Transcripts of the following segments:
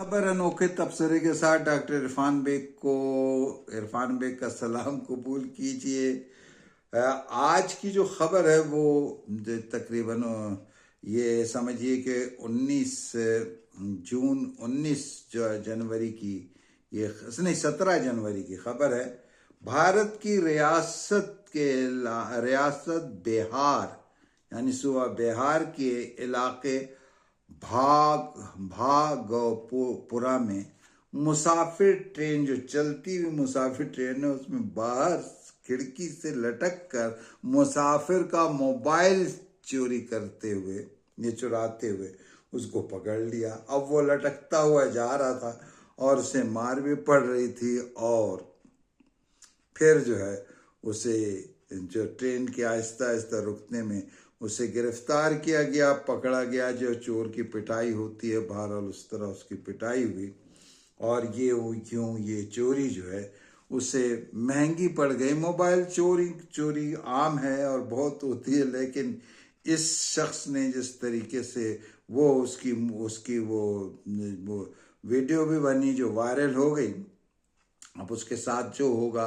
खबर अनोखे तबसरे के साथ डॉक्टर इरफान बेग का सलाम कबूल कीजिए। आज की जो खबर है वो तकरीबन ये समझिए कि 19 जनवरी की, ये नहीं 17 जनवरी की खबर है। भारत की रियासत बिहार यानी सूबा बिहार के इलाके भागलपुरा में मुसाफिर ट्रेन, जो चलती हुई मुसाफिर ट्रेन है, उसमें बाहर खिड़की से लटक कर मुसाफिर का मोबाइल चुराते हुए उसको पकड़ लिया। अब वो लटकता हुआ जा रहा था और उसे मार भी पड़ रही थी, और फिर जो है उसे जो ट्रेन के आहिस्ता आहिस्ता रुकने में उसे गिरफ्तार किया गया, पकड़ा गया। जो चोर की पिटाई होती है, बहरहाल उस तरह उसकी पिटाई हुई, और ये चोरी जो है उसे महंगी पड़ गई। मोबाइल चोरी आम है और बहुत होती है, लेकिन इस शख्स ने जिस तरीके से वो उसकी वो वीडियो भी बनी जो वायरल हो गई, अब उसके साथ जो होगा,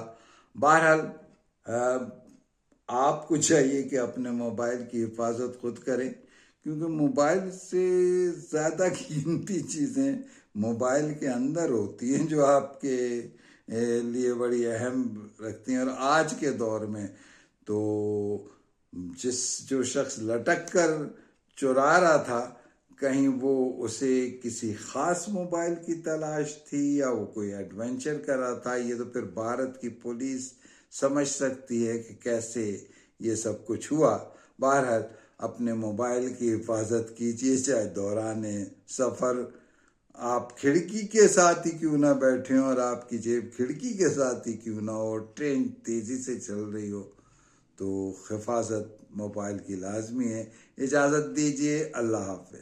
बहरहाल आपको चाहिए कि अपने मोबाइल की हिफाजत खुद करें, क्योंकि मोबाइल से ज़्यादा कीमती चीज़ें मोबाइल के अंदर होती हैं जो आपके लिए बड़ी अहम रखती हैं। और आज के दौर में तो जो शख्स लटक कर चुरा रहा था, कहीं वो उसे किसी खास मोबाइल की तलाश थी या वो कोई एडवेंचर कर रहा था, ये तो फिर भारत की पुलिस समझ सकती है कि कैसे ये सब कुछ हुआ। बहरहाल अपने मोबाइल की हिफाजत कीजिए, चाहे दौरान सफ़र आप खिड़की के साथ ही क्यों ना बैठे हो और आपकी जेब खिड़की के साथ ही क्यों ना हो, ट्रेन तेज़ी से चल रही हो, तो हिफाजत मोबाइल की लाजमी है। इजाज़त दीजिए, अल्लाह हाफ़िज़।